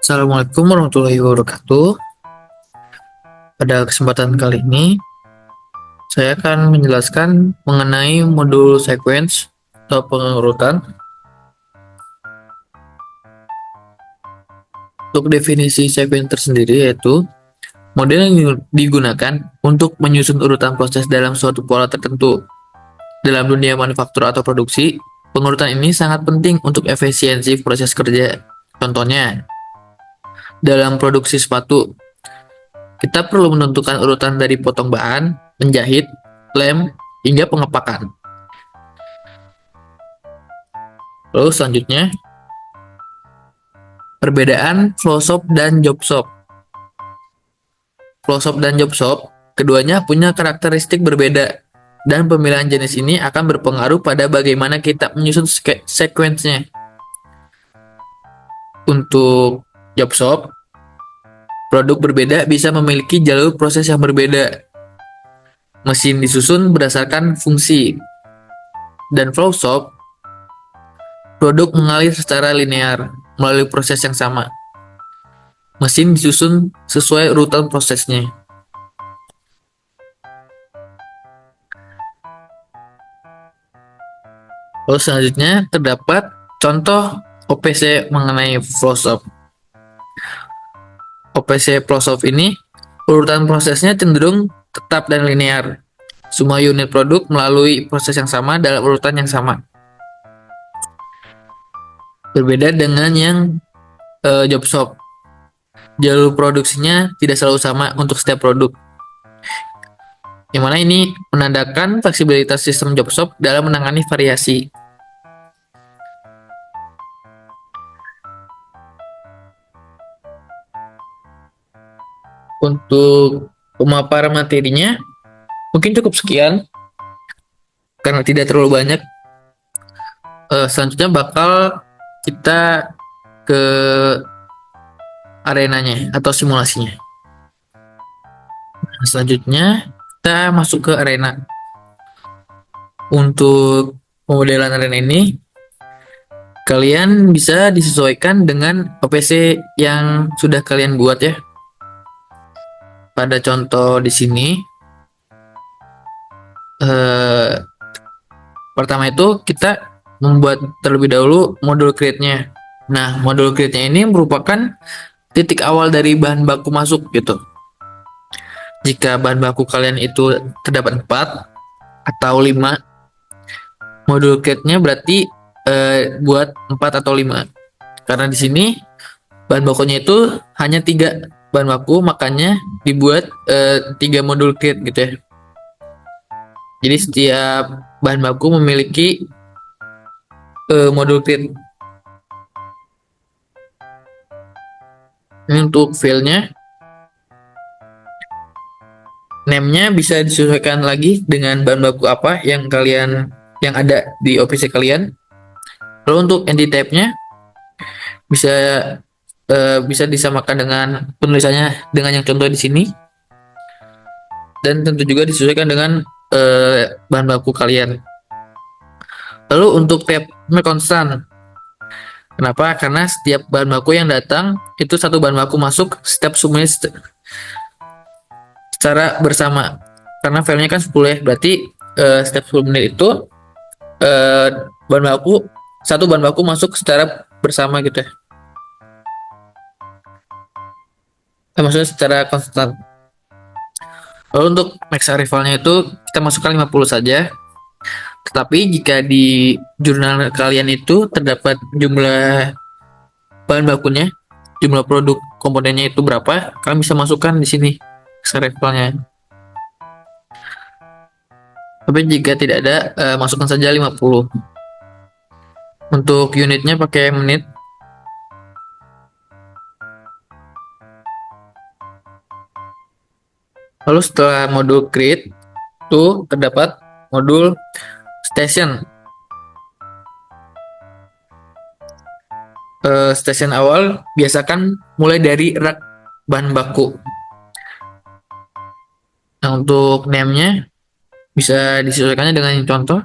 Assalamualaikum warahmatullahi wabarakatuh. Pada kesempatan kali ini, saya akan menjelaskan mengenai modul sequence atau pengurutan. Untuk definisi sequence tersendiri yaitu model yang digunakan untuk menyusun urutan proses dalam suatu pola tertentu. Dalam dunia manufaktur atau produksi, pengurutan ini sangat penting untuk efisiensi proses kerja. Contohnya, dalam produksi sepatu, kita perlu menentukan urutan dari potong bahan, menjahit, lem, hingga pengepakan. Lalu selanjutnya, perbedaan flow shop dan job shop. Flow shop dan job shop, keduanya punya karakteristik berbeda, dan pemilihan jenis ini akan berpengaruh pada bagaimana kita menyusun sequence-nya. Untuk job shop, produk berbeda bisa memiliki jalur proses yang berbeda. Mesin disusun berdasarkan fungsi. Dan flow shop, produk mengalir secara linear melalui proses yang sama. Mesin disusun sesuai urutan prosesnya. Lalu selanjutnya terdapat contoh OPC mengenai flow shop. OPC flow shop ini urutan prosesnya cenderung tetap dan linear. Semua unit produk melalui proses yang sama dalam urutan yang sama. Berbeda dengan yang job shop. Jalur produksinya tidak selalu sama untuk setiap produk. Yang mana ini menandakan fleksibilitas sistem job shop dalam menangani variasi. Untuk pemaparan materinya mungkin cukup sekian karena tidak terlalu banyak. Selanjutnya bakal kita ke arenanya atau simulasinya. Selanjutnya kita masuk ke arena. Untuk pemodelan arena ini kalian bisa disesuaikan dengan OPC yang sudah kalian buat ya. Pada contoh di sini pertama itu kita membuat terlebih dahulu modul create-nya. Nah, modul create-nya ini merupakan titik awal dari bahan baku masuk gitu. Jika bahan baku kalian itu terdapat 4 atau 5, modul create-nya berarti buat 4 atau 5. Karena di sini bahan bakunya itu hanya 3 bahan baku, makanya dibuat 3 modul create gitu ya. Jadi setiap bahan baku memiliki modul create. Ini untuk filenya. Name-nya bisa disesuaikan lagi dengan bahan baku apa yang ada di OPC kalian. Lalu untuk entity type-nya bisa disamakan dengan penulisannya dengan yang contoh di sini. Dan tentu juga disesuaikan dengan bahan baku kalian. Lalu untuk type-nya konstan. Kenapa? Karena setiap bahan baku yang datang itu satu bahan baku masuk setiap sumbernya secara bersama. Karena filenya kan 10 ya, berarti setiap 10 menit itu satu bahan baku masuk secara bersama gitu ya. Maksudnya secara konstan. Lalu untuk max arrival-nya itu kita masukkan 50 saja. Tetapi jika di jurnal kalian itu terdapat jumlah bahan bakunya, jumlah produk komponennya itu berapa, kalian bisa masukkan di sini max arrival-nya. Tapi jika tidak ada, masukkan saja 50. Untuk unitnya pakai menit. Lalu setelah modul create itu terdapat modul station. Station awal biasakan mulai dari rak bahan baku. Nah, untuk name-nya bisa disesuaikannya dengan contoh.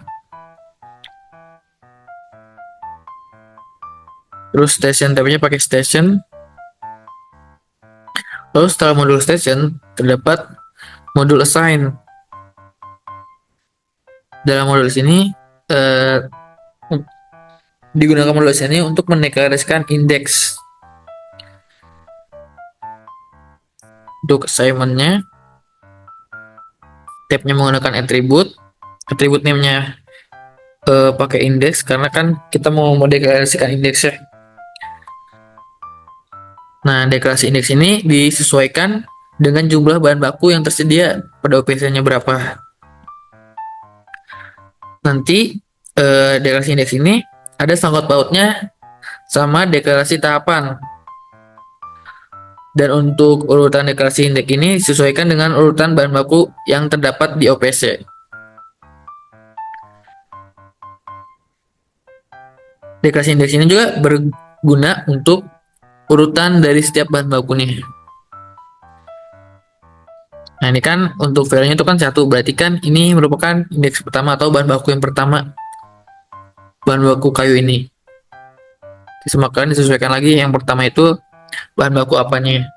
Terus station type-nya pakai station. Lalu setelah modul station, terdapat modul assign. Dalam modul sini eh, digunakan modul assign ini untuk mendeklarasikan indeks. Untuk assignmentnya, tabnya menggunakan atribut name-nya pakai indeks karena kan kita mau mendeklarasikan indeks ya. Nah, deklarasi indeks ini disesuaikan dengan jumlah bahan baku yang tersedia pada OPC-nya berapa. Nanti deklarasi indeks ini ada sangkut pautnya sama deklarasi tahapan. Dan untuk urutan deklarasi indeks ini disesuaikan dengan urutan bahan baku yang terdapat di OPC. Deklarasi indeks ini juga berguna untuk urutan dari setiap bahan baku nih. Nah, ini kan untuk value-nya itu kan 1, berarti kan ini merupakan indeks pertama atau bahan baku yang pertama. Bahan baku kayu ini. Disemakan disesuaikan lagi yang pertama itu bahan baku apanya.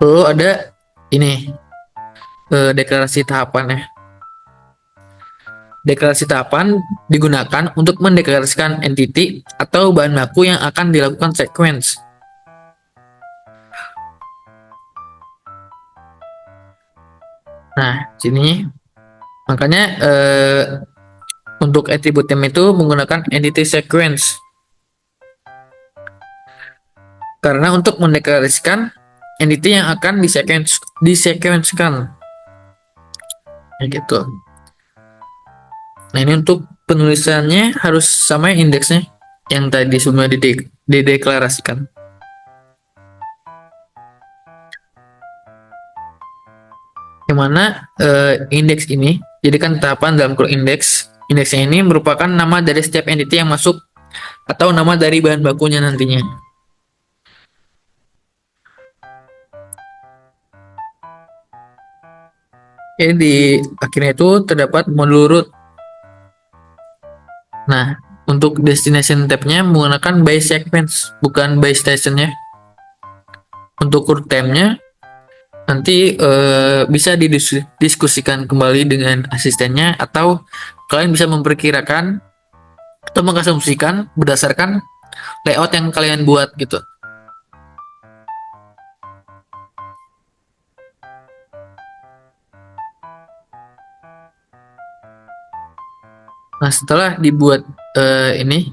Lalu ada ini deklarasi tahapan ya. Deklarasi tahapan digunakan untuk mendeklarasikan entity atau bahan baku yang akan dilakukan sequence. Nah, sini makanya untuk atribut name itu menggunakan entity sequence. Karena untuk mendeklarasikan entity yang akan disequencekan. Ya gitu. Nah, ini untuk penulisannya harus sama indeksnya yang tadi sebelumnya dideklarasikan. Yang mana indeks ini, jadi kan tahapan dalam kurung indeks. Indeksnya ini merupakan nama dari setiap entity yang masuk atau nama dari bahan bakunya nantinya. Jadi di akhirnya itu terdapat modul root. Nah, untuk destination tab-nya menggunakan by sequence, bukan by station-nya. Untuk root time-nya nanti bisa didiskusikan kembali dengan asistennya atau kalian bisa memperkirakan atau mengasumsikan berdasarkan layout yang kalian buat gitu. Nah, setelah dibuat ini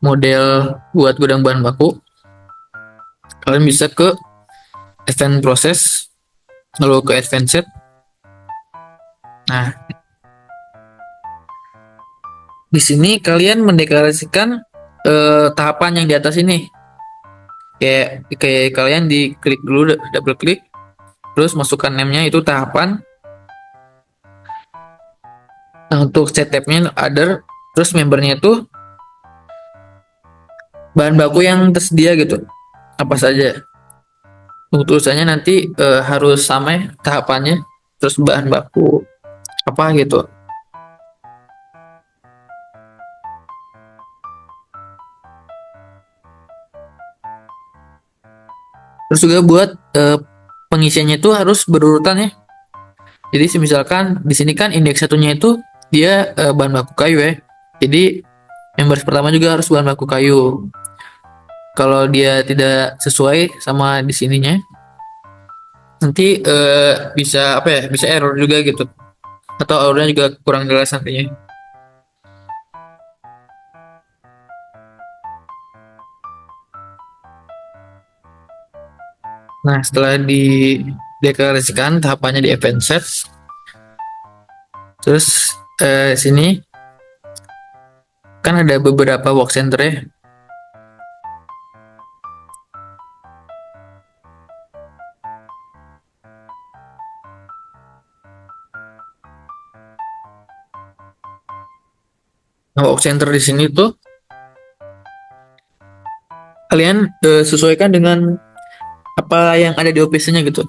model buat gudang bahan baku, kalian bisa ke advanced process, lalu ke advanced. Nah, di sini kalian mendeklarasikan tahapan yang di atas ini. Kayak kalian diklik dulu, double klik, terus masukkan name-nya itu tahapan. Nah, untuk set tab-nya other, terus membernya itu bahan baku yang tersedia gitu, apa saja. Untuk tulisannya nanti harus sama tahapannya, terus bahan baku apa gitu. Terus juga buat pengisiannya itu harus berurutan ya. Jadi misalkan di sini kan indeks satunya itu dia bahan baku kayu ya. Jadi members pertama juga harus bahan baku kayu. Kalau dia tidak sesuai sama di sininya, nanti bisa apa ya? Bisa error juga gitu. Atau errornya juga kurang jelas nantinya. Nah, setelah dideklarasikan tahapannya di event set, terus sini kan ada beberapa work center ya. Nah, work center di sini tuh kalian sesuaikan dengan apa yang ada di OPC-nya gitu.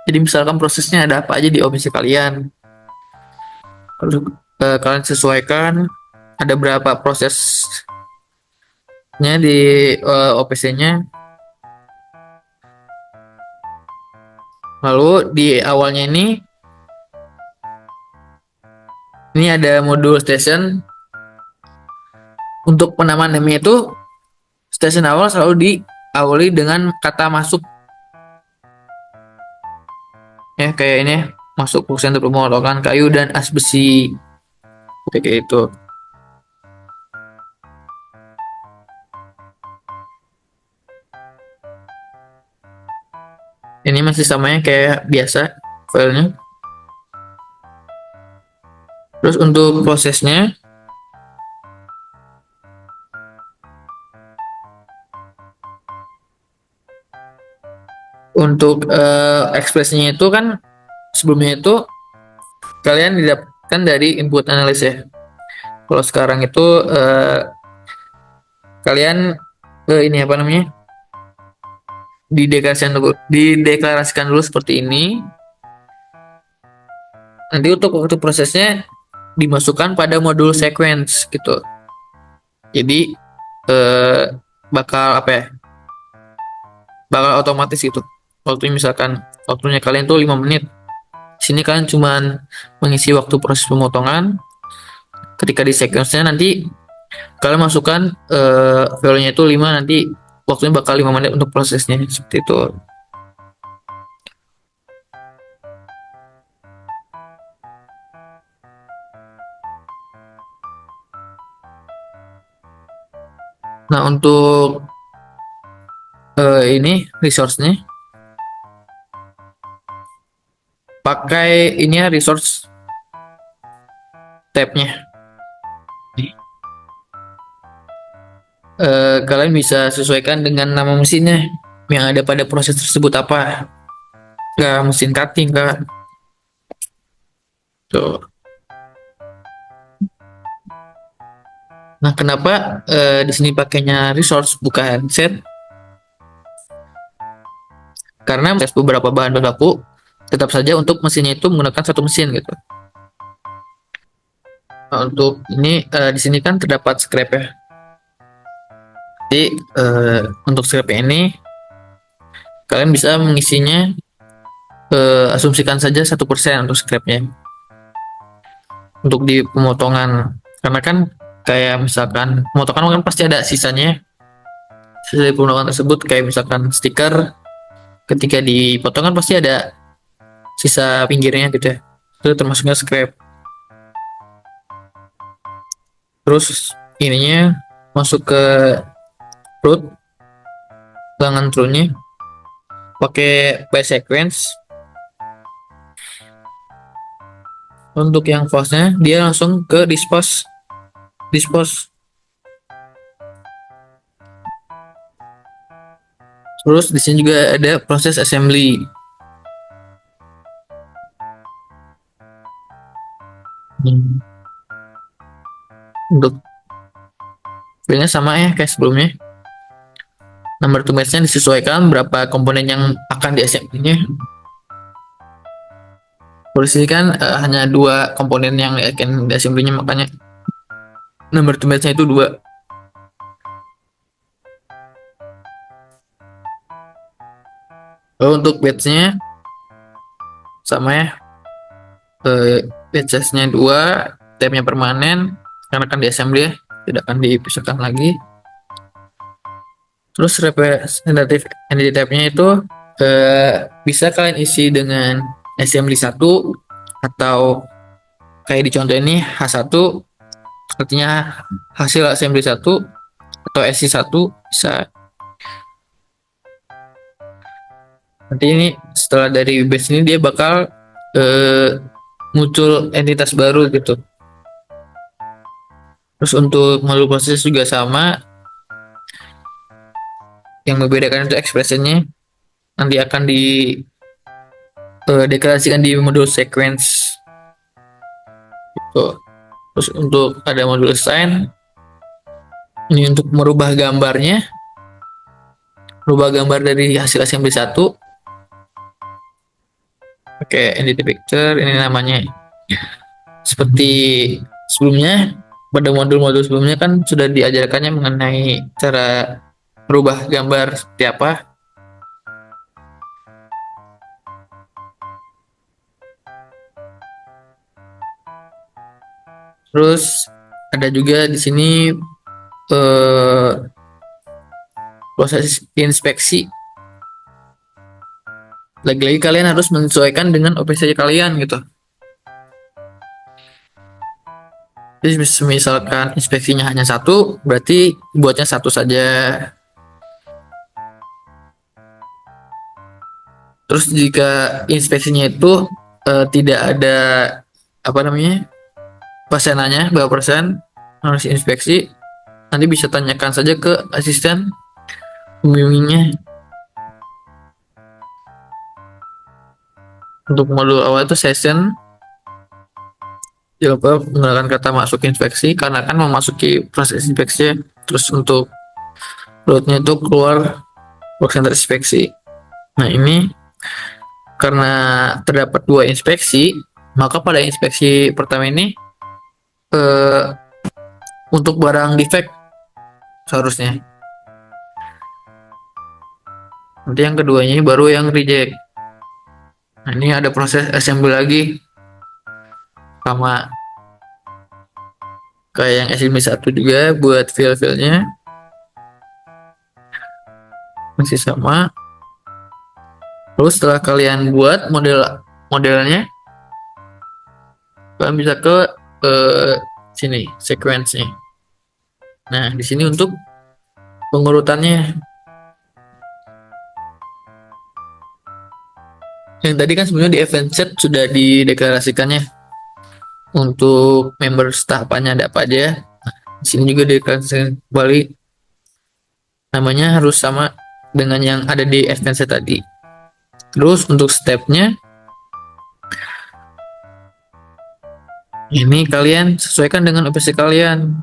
Jadi misalkan prosesnya ada apa aja di OPC kalian. Lalu kalian sesuaikan ada berapa prosesnya di OPC-nya. Lalu di awalnya ini ada modul station. Untuk penamaan namanya itu station awal selalu diawali dengan kata masuk, ya kayak ini masuk fungsi untuk pemotongan kayu dan as besi kayak itu. Ini masih samanya kayak biasa filenya. Terus untuk prosesnya, untuk ekspresinya itu kan sebelumnya itu kalian didapatkan dari input analis ya. Kalau sekarang itu kalian ini apa namanya, dideklarasikan dulu seperti ini. Nanti untuk waktu prosesnya dimasukkan pada modul sequence gitu. Jadi eh, bakal apa ya? Bakal otomatis gitu. Waktu misalkan waktunya kalian tuh 5 menit. Sini kalian cuman mengisi waktu proses pemotongan. Ketika di sequence-nya nanti kalian masukkan value-nya itu 5, nanti waktunya bakal 5 menit untuk prosesnya seperti itu. Nah, untuk ini resource-nya pakai ini ya, resource tab-nya. Kalian bisa sesuaikan dengan nama mesinnya yang ada pada proses tersebut apa. Nggak mesin cutting kak. Tuh. Nah, kenapa di sini pakainya resource bukan set? Karena beberapa bahan baku tetap saja untuk mesinnya itu menggunakan satu mesin gitu. Nah, untuk ini di sini kan terdapat scrap ya. Jadi untuk scrap ini kalian bisa mengisinya, asumsikan saja 1% untuk scrapnya untuk di pemotongan, karena kan kayak misalkan pemotongan kan pasti ada sisanya, sisa dari pemotongan tersebut, kayak misalkan stiker ketika dipotong kan pasti ada sisa pinggirnya gitu ya, itu termasuknya scrap. Terus ininya masuk ke root ulangan true-nya pakai by sequence. Untuk yang false-nya dia langsung ke dispose. Terus di sini juga ada proses assembly. Untuk filenya sama ya kayak sebelumnya. Number to match-nya disesuaikan berapa komponen yang akan diassembly-nya. Polisi kan hanya 2 komponen yang akan diassembly-nya, makanya number to match-nya itu 2. Lalu untuk batch-nya sama ya. Batch size-nya 2, tab-nya permanen karena akan diassembly ya, tidak akan dipisahkan lagi. Terus representative entity type-nya itu bisa kalian isi dengan assembly 1 atau kayak di contoh ini H1, artinya hasil assembly 1, atau SC1 bisa. Nanti ini setelah dari base ini dia bakal muncul entitas baru gitu. Terus untuk modul proses juga sama, yang membedakan itu expressionnya nanti akan deklarasikan di modul sequence gitu. Terus untuk ada modul assign, ini untuk merubah gambarnya, merubah gambar dari hasil assembly 1. Oke, entity picture ini namanya. Seperti sebelumnya, pada modul-modul sebelumnya kan sudah diajarkannya mengenai cara merubah gambar seperti apa. Terus ada juga di sini eh, proses inspeksi. Lagi-lagi kalian harus menyesuaikan dengan OPC kalian gitu. Jadi misalkan inspeksinya hanya satu, berarti buatnya satu saja. Terus jika inspeksinya itu tidak ada apa namanya persenannya berapa persen harus inspeksi, nanti bisa tanyakan saja ke asisten pembimbingnya. Untuk modul awal itu session dilakukan menggunakan kata masuk inspeksi karena kan memasuki proses inspeksi. Terus untuk rootnya itu keluar work center inspeksi. Nah ini karena terdapat dua inspeksi, maka pada inspeksi pertama ini eh, untuk barang defect seharusnya. Nanti yang keduanya baru yang reject. Nah ini ada proses assembly lagi sama kayak yang assembly satu juga buat file-filenya masih sama. Terus setelah kalian buat modelnya, kalian bisa ke eh, sini sequence-nya. Nah di sini untuk pengurutannya. Yang tadi kan sebenarnya di event set sudah dideklarasikannya untuk member tahapannya ada apa aja. Di sini juga dideklarasikan kembali namanya harus sama dengan yang ada di event set tadi. Terus untuk stepnya ini kalian sesuaikan dengan OPC kalian.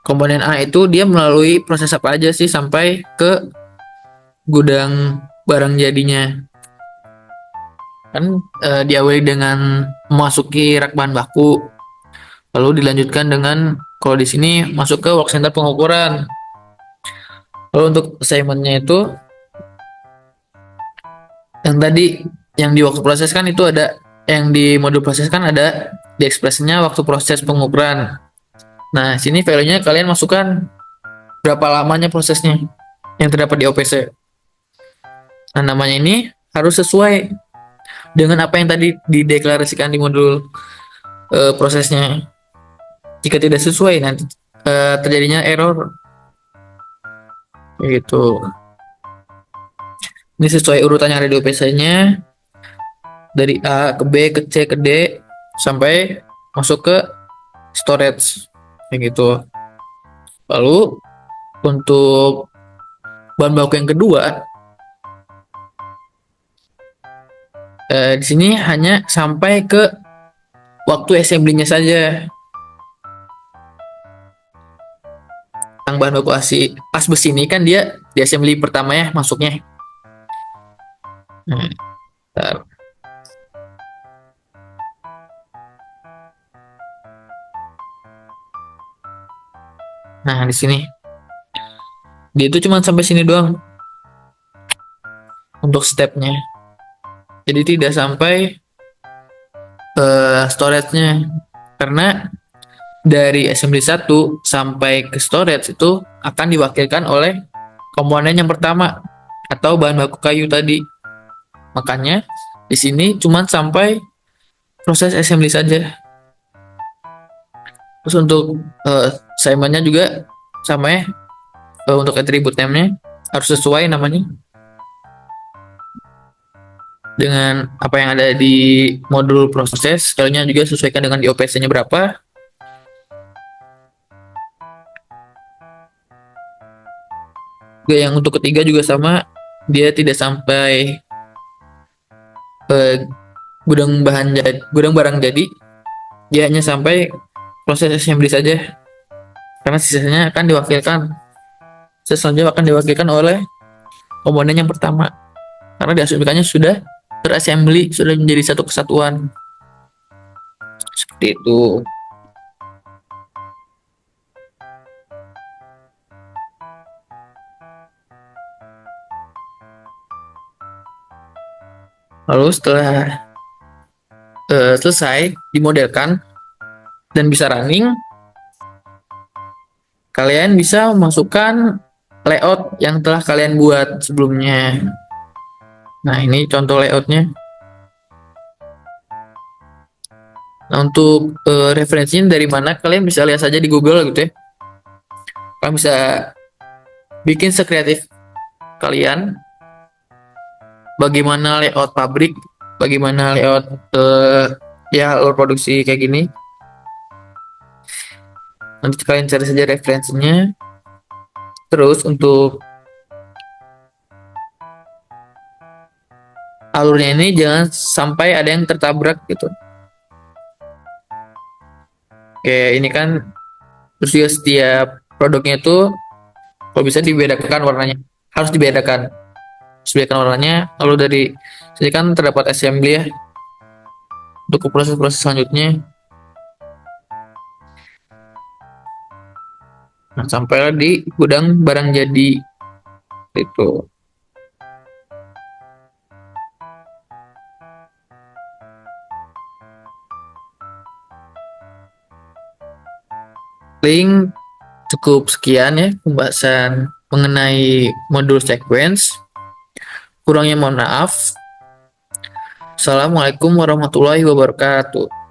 Komponen A itu dia melalui proses apa aja sih sampai ke gudang barang jadinya. Kan diawali dengan memasuki rak bahan baku, lalu dilanjutkan dengan kalau di sini masuk ke work center pengukuran. Lalu untuk assignmentnya itu yang tadi yang di waktu proses kan itu ada yang di modul proses kan ada di ekspresinya waktu proses pengukuran. Nah, sini value-nya kalian masukkan berapa lamanya prosesnya yang terdapat di OPC. Nah, namanya ini harus sesuai dengan apa yang tadi dideklarasikan di modul prosesnya. Jika tidak sesuai, nanti terjadinya error. Gitu. Ini sesuai urutan yang ada di OPC-nya dari A ke B ke C ke D sampai masuk ke storage. Kayak gitu. Lalu untuk bahan baku yang kedua, di sini hanya sampai ke waktu assembly-nya saja. Yang bahan baku asbes ini kan dia di assembly pertama ya masuknya. Bentar. Nah di sini dia itu cuma sampai sini doang untuk stepnya. Jadi tidak sampai storage-nya karena dari assembly 1 sampai ke storage itu akan diwakilkan oleh komponen yang pertama atau bahan baku kayu tadi. Makanya di sini cuma sampai proses assembly saja. Terus untuk assignment-nya juga sama ya. Untuk attribute name-nya harus sesuai namanya dengan apa yang ada di modul proses. Kalian juga sesuaikan dengan di OPC-nya berapa. Yang untuk ketiga juga sama, dia tidak sampai gudang barang jadi, dia hanya sampai proses assembly saja. Karena sisanya akan diwakilkan, selanjutnya akan diwakilkan oleh komponen yang pertama. Karena diasumsikannya sudah terassembly, sudah menjadi satu kesatuan. Seperti itu. Lalu setelah selesai dimodelkan, dan bisa running, kalian bisa memasukkan layout yang telah kalian buat sebelumnya. Nah, ini contoh layoutnya. Nah, untuk referensinya dari mana, kalian bisa lihat saja di Google gitu ya. Kalian bisa bikin sekreatif kalian, bagaimana layout pabrik, bagaimana layout ya alur produksi kayak gini. Nanti kalian cari saja referensinya. Terus untuk alurnya ini jangan sampai ada yang tertabrak gitu. Kayak ini kan, terus juga setiap produknya itu kalau bisa dibedakan warnanya, harus dibedakan. Harus warnanya. Lalu dari sini kan terdapat assembly ya untuk proses-proses selanjutnya. Nah, sampailah di gudang barang jadi itu. Link cukup sekian ya pembahasan mengenai modul sequence. Kurangnya mohon maaf. Assalamualaikum warahmatullahi wabarakatuh.